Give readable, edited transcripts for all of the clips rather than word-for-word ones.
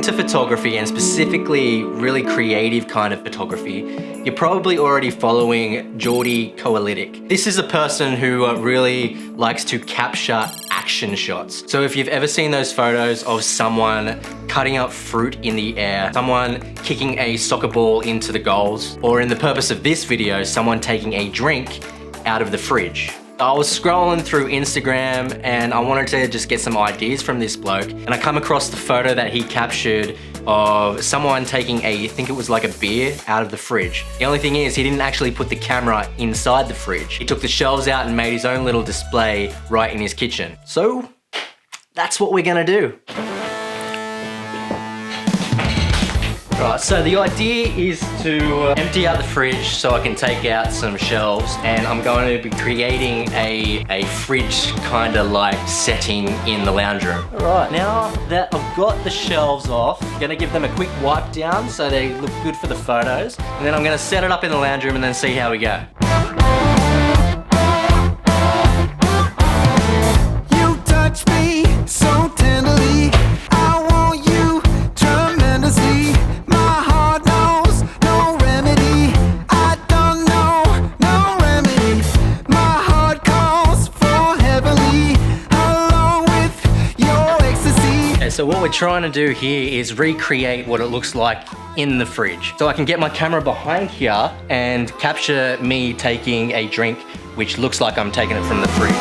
into photography, and specifically really creative kind of photography, you're probably already following Jordi Koalitic. This is a person who really likes to capture action shots. So if you've ever seen those photos of someone cutting up fruit in the air, someone kicking a soccer ball into the goals, or in the purpose of this video, someone taking a drink out of the fridge. I was scrolling through Instagram and I wanted to just get some ideas from this bloke, and I come across the photo that he captured of someone taking I think it was like a beer out of the fridge. The only thing is he didn't actually put the camera inside the fridge. He took the shelves out and made his own little display right in his kitchen. So that's what we're gonna do. Right, so the idea is to empty out the fridge so I can take out some shelves, and I'm going to be creating a fridge kind of like setting in the lounge room. All right, now that I've got the shelves off, I'm gonna give them a quick wipe down so they look good for the photos, and then I'm gonna set it up in the lounge room and then see how we go. You touch me so tenderly, I want you tremendously. So what we're trying to do here is recreate what it looks like in the fridge. So I can get my camera behind here and capture me taking a drink which looks like I'm taking it from the fridge.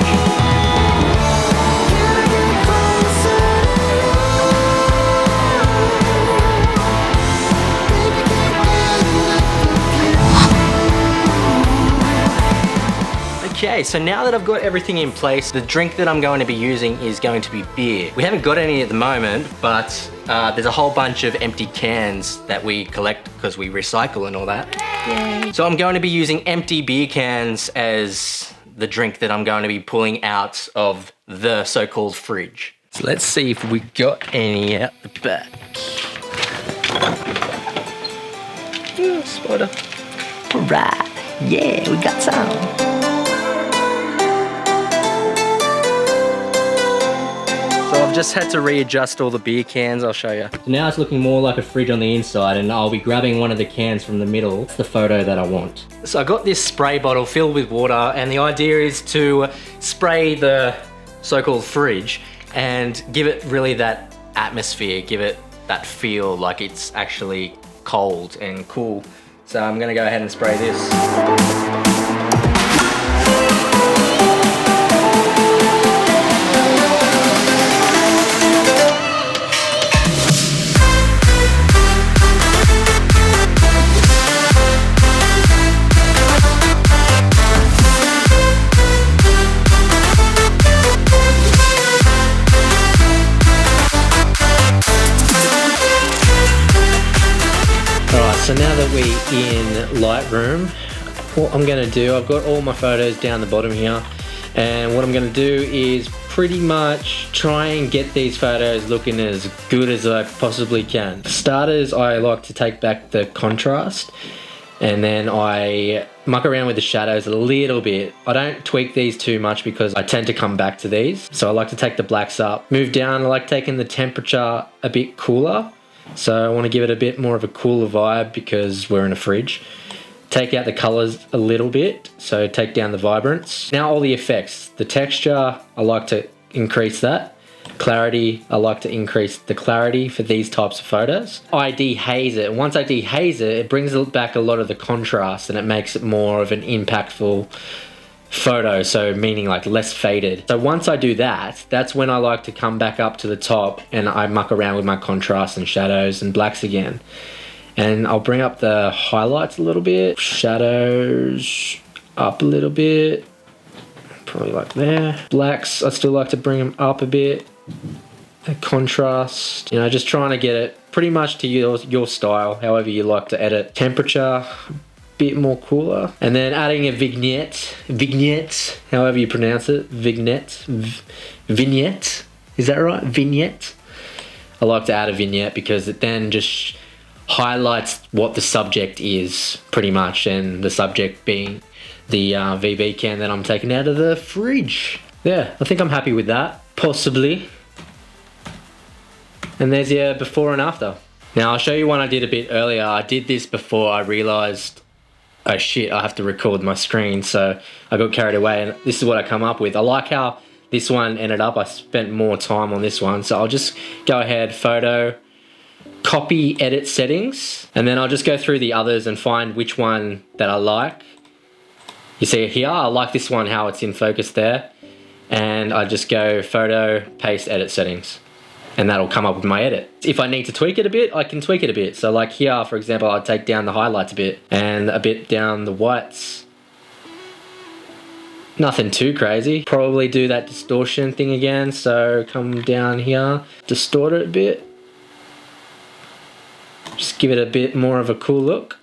Okay, so now that I've got everything in place, the drink that I'm going to be using is going to be beer. We haven't got any at the moment, but there's a whole bunch of empty cans that we collect because we recycle and all that. Yay. So I'm going to be using empty beer cans as the drink that I'm going to be pulling out of the so-called fridge. So let's see if we got any out the back. Ooh, spider. All right, yeah, we got some. So I've just had to readjust all the beer cans, I'll show you. So now it's looking more like a fridge on the inside, and I'll be grabbing one of the cans from the middle. It's the photo that I want. So I got this spray bottle filled with water, and the idea is to spray the so-called fridge and give it really that atmosphere, give it that feel like it's actually cold and cool. So I'm gonna go ahead and spray this. So now that we're in Lightroom, what I'm gonna do, I've got all my photos down the bottom here, and what I'm gonna do is pretty much try and get these photos looking as good as I possibly can. For starters, I like to take back the contrast, and then I muck around with the shadows a little bit. I don't tweak these too much because I tend to come back to these. So I like to take the blacks up, move down. I like taking the temperature a bit cooler. So I want to give it a bit more of a cooler vibe because we're in a fridge. Take out the colors a little bit, so take down the vibrance. Now all the effects. The texture, I like to increase that. Clarity, I like to increase the clarity for these types of photos. I dehaze it, and once I dehaze it, it brings back a lot of the contrast and it makes it more of an impactful photo, so meaning like less faded. So once I do that, that's when I like to come back up to the top and I muck around with my contrast and shadows and blacks again. And I'll bring up the highlights a little bit, shadows up a little bit, probably like there. Blacks, I still like to bring them up a bit. A contrast, you know, just trying to get it pretty much to your style, however you like to edit. Temperature, bit more cooler, and then adding a vignette, however you pronounce it, vignette, is that right? Vignette. I like to add a vignette because it then just highlights what the subject is pretty much, and the subject being the VB can that I'm taking out of the fridge. Yeah, I think I'm happy with that. Possibly. And there's your before and after. Now I'll show you one I did a bit earlier. I did this before I realized, oh shit, I have to record my screen, so I got carried away, and this is what I come up with. I like how this one ended up. I spent more time on this one, so I'll just go ahead, photo, copy, edit settings, and then I'll just go through the others and find which one that I like. You see here, I like this one, how it's in focus there, and I just go photo, paste, edit settings, and that'll come up with my edit. If I need to tweak it a bit, I can tweak it a bit. So like here, for example, I'll take down the highlights a bit and a bit down the whites. Nothing too crazy. Probably do that distortion thing again. So come down here, distort it a bit. Just give it a bit more of a cool look.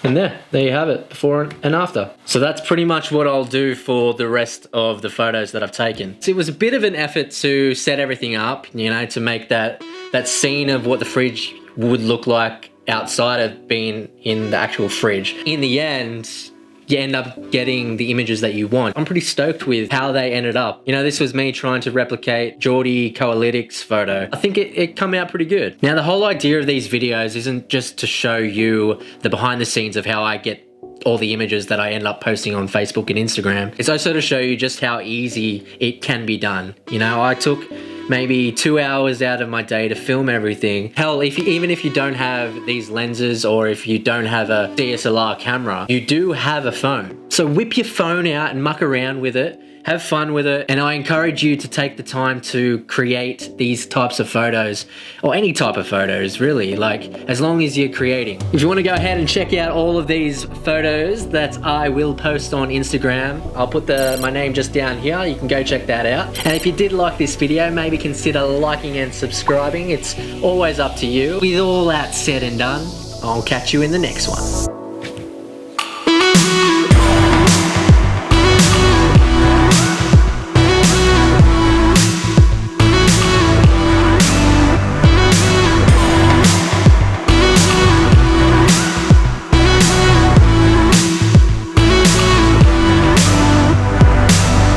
And there you have it, before and after. So that's pretty much what I'll do for the rest of the photos that I've taken. So it was a bit of an effort to set everything up, you know, to make that scene of what the fridge would look like outside of being in the actual fridge. In the end, you end up getting the images that you want. I'm pretty stoked with how they ended up. You know, this was me trying to replicate Jordi Koalitic's photo. I think it come out pretty good. Now, the whole idea of these videos isn't just to show you the behind the scenes of how I get all the images that I end up posting on Facebook and Instagram. It's also to show you just how easy it can be done. You know, I took maybe 2 hours out of my day to film everything. Hell, even if you don't have these lenses, or if you don't have a DSLR camera, you do have a phone. So whip your phone out and muck around with it. Have fun with it, and I encourage you to take the time to create these types of photos, or any type of photos really, like as long as you're creating. If you want to go ahead and check out all of these photos that I will post on Instagram, I'll put my name just down here. You can go check that out. And if you did like this video, maybe consider liking and subscribing. It's always up to you. With all that said and done, I'll catch you in the next one.